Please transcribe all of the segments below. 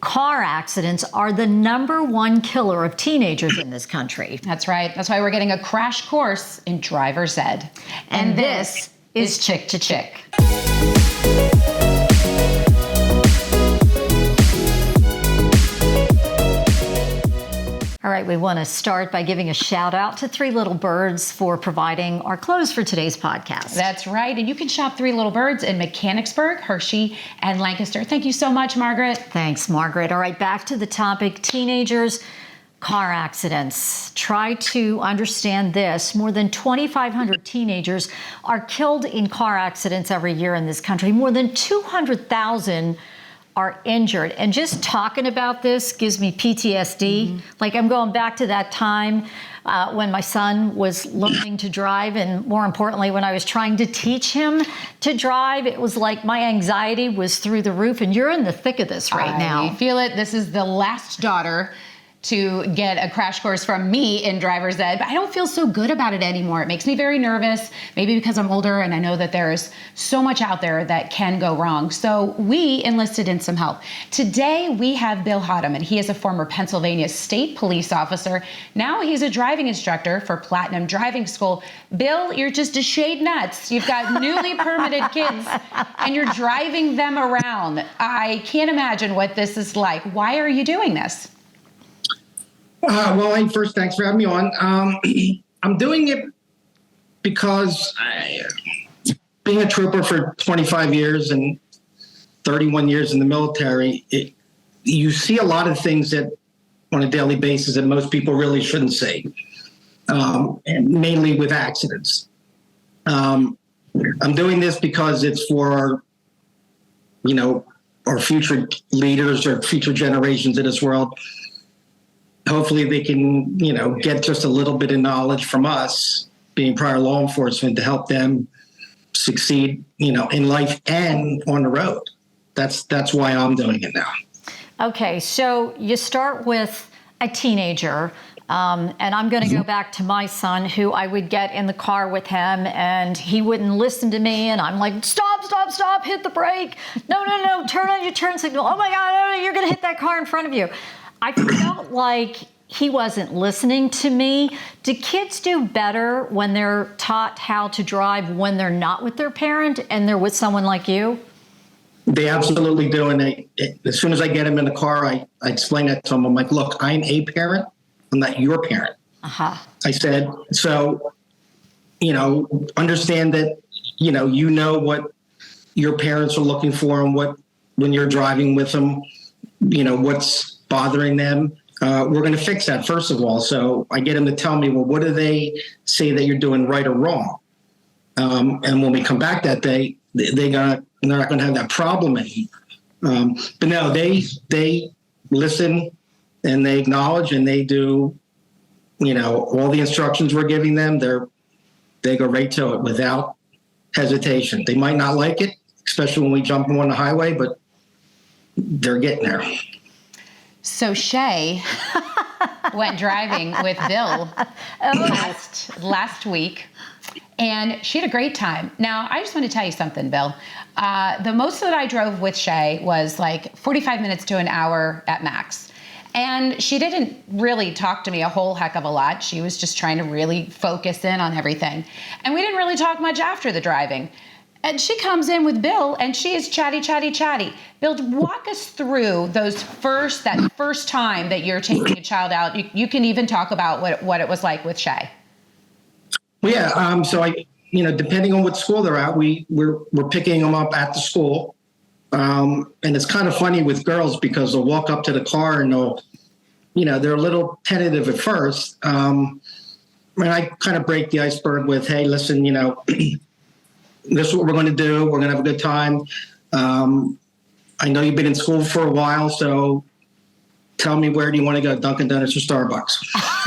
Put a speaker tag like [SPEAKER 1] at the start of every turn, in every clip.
[SPEAKER 1] car accidents are the #1 killer of teenagers in this country.
[SPEAKER 2] That's right. That's why we're getting a crash course in driver's ed.
[SPEAKER 1] And this is Chick to Chick. All right, we want to start by giving a shout out to Three Little Birds for providing our clothes for today's podcast.
[SPEAKER 2] That's right. And you can shop Three Little Birds in Mechanicsburg, Hershey, and Lancaster. Thank you so much, Margaret.
[SPEAKER 1] Thanks, Margaret. All right, back to the topic, teenagers, car accidents. Try to understand this. More than 2,500 teenagers are killed in car accidents every year in this country. More than 200,000 are injured. And just talking about this gives me PTSD. Mm-hmm. Like I'm going back to that time when my son was learning to drive, and more importantly, when I was trying to teach him to drive. It was like my anxiety was through the roof, and you're in the thick of this right now.
[SPEAKER 2] I feel it. This is the last daughter to get a crash course from me in driver's ed, but I don't feel so good about it anymore. It makes me very nervous, maybe because I'm older and I know that there is so much out there that can go wrong. So we enlisted in some help. Today we have Bill Hodham, and he is a former Pennsylvania State Police officer. Now he's a driving instructor for Platinum Driving School. Bill, you're just a shade nuts. You've got newly permitted kids and you're driving them around. I can't imagine what this is like. Why are you doing this?
[SPEAKER 3] Well, first, thanks for having me on. I'm doing it because being a trooper for 25 years and 31 years in the military, you see a lot of things that on a daily basis that most people really shouldn't see, and mainly with accidents. I'm doing this because it's for our future leaders or future generations in this world. Hopefully they can, get just a little bit of knowledge from us, being prior law enforcement, to help them succeed, in life and on the road. That's why I'm doing it now. Okay,
[SPEAKER 1] so you start with a teenager, and I'm going to go back to my son, who I would get in the car with him, and he wouldn't listen to me, and I'm like, stop, hit the brake. No, turn on your turn signal. Oh my God, you're going to hit that car in front of you. I felt like he wasn't listening to me. Do kids do better when they're taught how to drive when they're not with their parent and they're with someone like you?
[SPEAKER 3] They absolutely do. And as soon as I get them in the car, I explain that to them. I'm like, look, I'm a parent. I'm not your parent.
[SPEAKER 1] Uh-huh.
[SPEAKER 3] I said, so, understand that, you know what your parents are looking for and when you're driving with them, what's bothering them. We're going to fix that, first of all. So I get them to tell me, well, what do they say that you're doing right or wrong? And when we come back that day, they're not going to have that problem anymore. But no, they listen and they acknowledge and they do, all the instructions we're giving them. They go right to it without hesitation. They might not like it, especially when we jump on the highway, but they're getting there.
[SPEAKER 2] So Shay went driving with Bill last week, and she had a great time. Now, I just want to tell you something, Bill. The most that I drove with Shay was like 45 minutes to an hour at max. And she didn't really talk to me a whole heck of a lot. She was just trying to really focus in on everything. And we didn't really talk much after the driving. And she comes in with Bill, and she is chatty. Bill, walk us through that first time that you're taking a child out. You can even talk about what it was like with Shay.
[SPEAKER 3] Well, yeah. So depending on what school they're at, we're picking them up at the school. And it's kind of funny with girls because they'll walk up to the car and they're a little tentative at first. And I kind of break the iceberg with, hey, listen, this is what we're going to do. We're going to have a good time. I know you've been in school for a while, so tell me, where do you want to go, Dunkin' Donuts or Starbucks?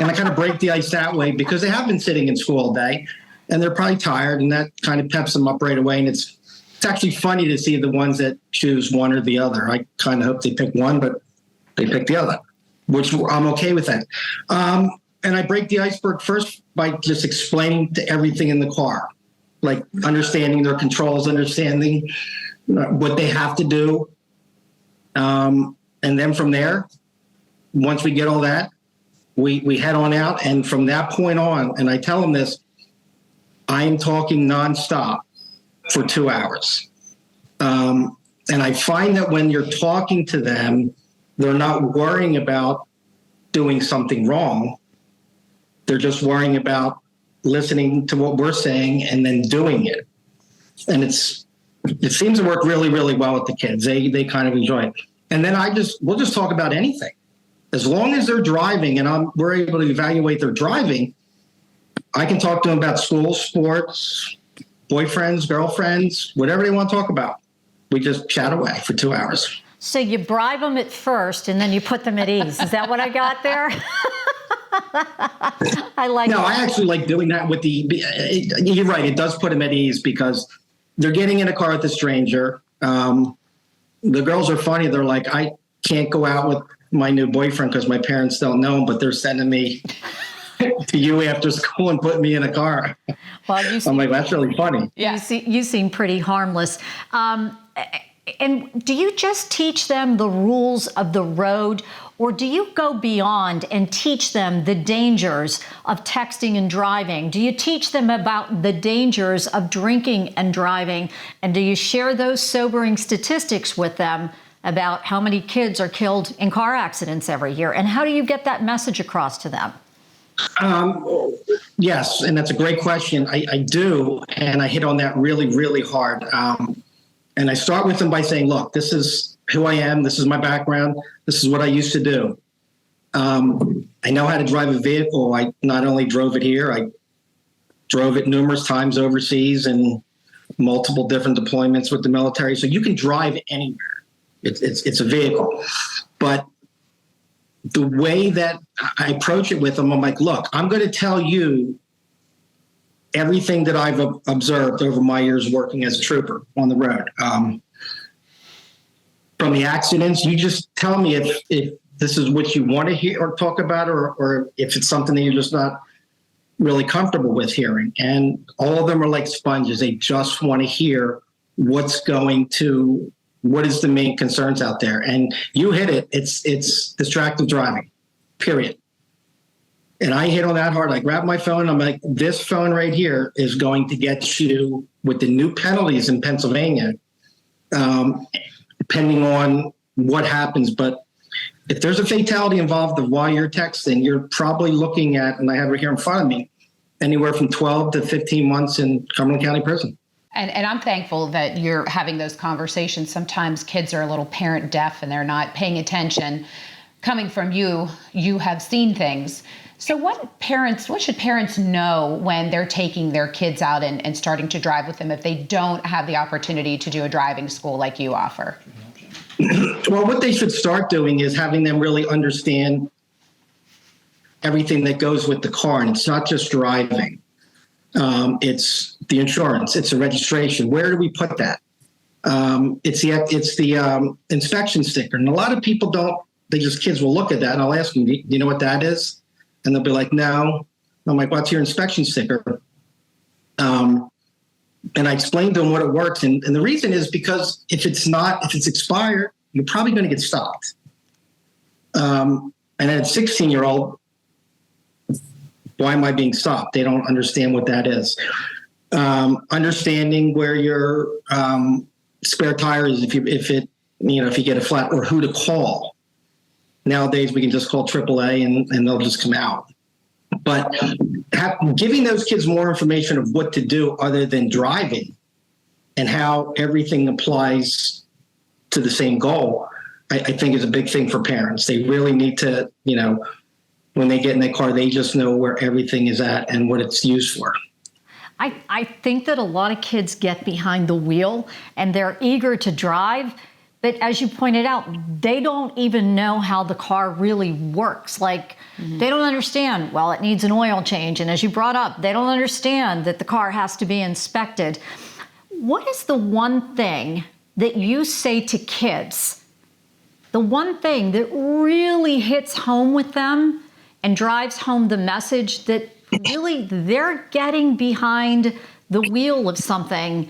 [SPEAKER 3] And I kind of break the ice that way because they have been sitting in school all day and they're probably tired, and that kind of peps them up right away. And it's actually funny to see the ones that choose one or the other. I kind of hope they pick one, but they pick the other, which I'm okay with that. And I break the iceberg first by just explaining to everything in the car, like understanding their controls, understanding what they have to do. And then from there, once we get all that, we head on out. And from that point on, and I tell them this, I'm talking nonstop for 2 hours. And I find that when you're talking to them, they're not worrying about doing something wrong. They're just worrying about listening to what we're saying and then doing it. And it seems to work really, really well with the kids. They kind of enjoy it. And then we'll just talk about anything. As long as they're driving and we're able to evaluate their driving, I can talk to them about school, sports, boyfriends, girlfriends, whatever they want to talk about. We just chat away for 2 hours.
[SPEAKER 1] So you bribe them at first and then you put them at ease. Is that what I got there? I like
[SPEAKER 3] No,
[SPEAKER 1] that.
[SPEAKER 3] I actually like doing that with you're right. It does put them at ease because they're getting in a car with a stranger. The girls are funny. They're like, I can't go out with my new boyfriend because my parents don't know him, but they're sending me to you after school and putting me in a car.
[SPEAKER 1] Well,
[SPEAKER 3] I'm like, that's really funny.
[SPEAKER 2] Yeah.
[SPEAKER 1] You seem pretty harmless. And do you just teach them the rules of the road, or do you go beyond and teach them the dangers of texting and driving? Do you teach them about the dangers of drinking and driving? And do you share those sobering statistics with them about how many kids are killed in car accidents every year? And how do you get that message across to them?
[SPEAKER 3] Yes, and that's a great question. I do, and I hit on that really, really hard. And I start with them by saying, look, this is who I am. This is my background. This is what I used to do. I know how to drive a vehicle. I not only drove it here, I drove it numerous times overseas and multiple different deployments with the military. So you can drive anywhere. It's a vehicle. But the way that I approach it with them, I'm like, look, I'm going to tell you everything that I've observed over my years working as a trooper on the road. From the accidents, you just tell me if this is what you want to hear or talk about, or if it's something that you're just not really comfortable with hearing. And all of them are like sponges. They just want to hear what is the main concerns out there. And you hit it. It's distracted driving, period. And I hit on that hard. I grab my phone. I'm like, this phone right here is going to get you with the new penalties in Pennsylvania, depending on what happens. But if there's a fatality involved while you're texting, you're probably looking at, and I have it here in front of me, anywhere from 12 to 15 months in Cumberland County Prison.
[SPEAKER 2] And I'm thankful that you're having those conversations. Sometimes kids are a little parent deaf and they're not paying attention. Coming from you, you have seen things. So what should parents know when they're taking their kids out and starting to drive with them if they don't have the opportunity to do a driving school like you offer?
[SPEAKER 3] Well, what they should start doing is having them really understand everything that goes with the car. And it's not just driving. It's the insurance. It's the registration. Where do we put that? It's the inspection sticker. And a lot of people kids will look at that and I'll ask them, do you know what that is? And they'll be like, no. I'm like, what's your inspection sticker? And I explained to them what it works. And the reason is because if it's expired, you're probably going to get stopped. And at a 16-year-old, why am I being stopped? They don't understand what that is. Understanding where your spare tire is, if you get a flat, or who to call. Nowadays, we can just call AAA and they'll just come out. But giving those kids more information of what to do other than driving and how everything applies to the same goal, I think is a big thing for parents. They really need to, when they get in their car, they just know where everything is at and what it's used for.
[SPEAKER 1] I think that a lot of kids get behind the wheel and they're eager to drive. But as you pointed out, they don't even know how the car really works. Like, they don't understand, well, it needs an oil change. And as you brought up, they don't understand that the car has to be inspected. What is the one thing that you say to kids, the one thing that really hits home with them and drives home the message that really they're getting behind the wheel of something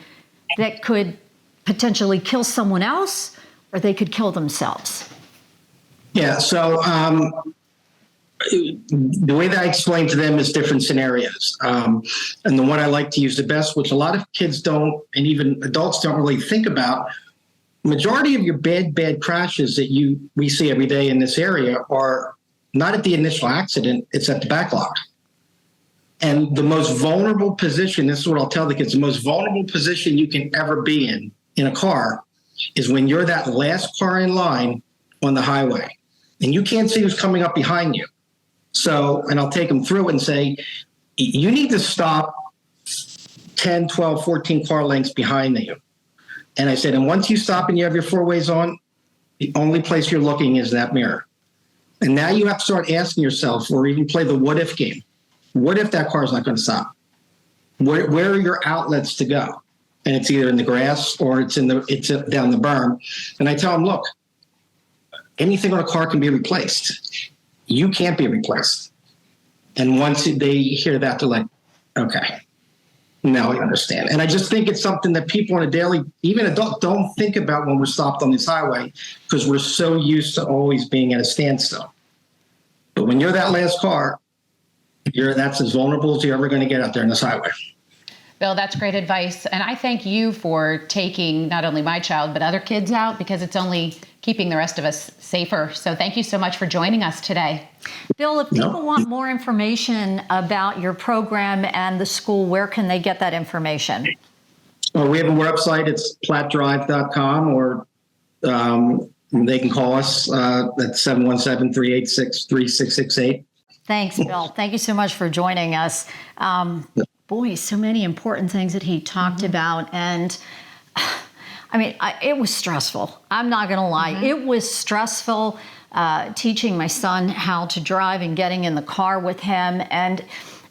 [SPEAKER 1] that could potentially kill someone else, or they could kill themselves?
[SPEAKER 3] Yeah. So the way that I explain to them is different scenarios. And the one I like to use the best, which a lot of kids don't, and even adults don't really think about, majority of your bad crashes that we see every day in this area are not at the initial accident, it's at the backlog. And the most vulnerable position, this is what I'll tell the kids, the most vulnerable position you can ever be in a car is when you're that last car in line on the highway and you can't see who's coming up behind you. So, and I'll take them through it and say, you need to stop 10, 12, 14 car lengths behind you. And I said, and once you stop and you have your four ways on, the only place you're looking is that mirror. And now you have to start asking yourself, or even play the what if game. What if that car is not going to stop? Where are your outlets to go? And it's either in the grass or it's down the berm. And I tell them, look, anything on a car can be replaced. You can't be replaced. And once they hear that, they're like, okay, now I understand. And I just think it's something that people on a daily, even adults, don't think about when we're stopped on this highway because we're so used to always being at a standstill. But when you're that last car, that's as vulnerable as you're ever going to get out there in this highway.
[SPEAKER 2] Bill, that's great advice. And I thank you for taking not only my child, but other kids out, because it's only keeping the rest of us safer. So thank you so much for joining us today.
[SPEAKER 1] Bill, if people want more information about your program and the school, where can they get that information?
[SPEAKER 3] Well, we have a website. It's plattdrive.com, or they can call us at 717-386-3668.
[SPEAKER 1] Thanks, Bill. Thank you so much for joining us. Boy, so many important things that he talked about. And I mean, it was stressful. I'm not going to lie. It was stressful teaching my son how to drive and getting in the car with him. And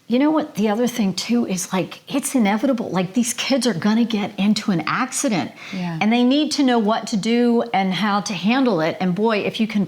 [SPEAKER 1] you know what? The other thing, too, is like, it's inevitable. Like, these kids are going to get into an accident.
[SPEAKER 2] Yeah.
[SPEAKER 1] And they need to know what to do and how to handle it. And boy, if you can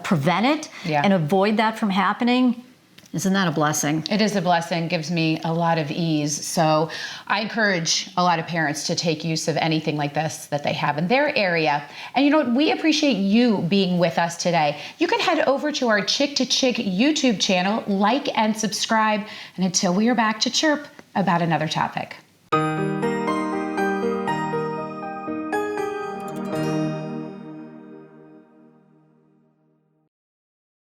[SPEAKER 1] prevent it and avoid that from happening, isn't that a blessing?
[SPEAKER 2] It is a blessing, gives me a lot of ease. So I encourage a lot of parents to take use of anything like this that they have in their area. And you know what? We appreciate you being with us today. You can head over to our Chick to Chick YouTube channel, like and subscribe. And until we are back to chirp about another topic.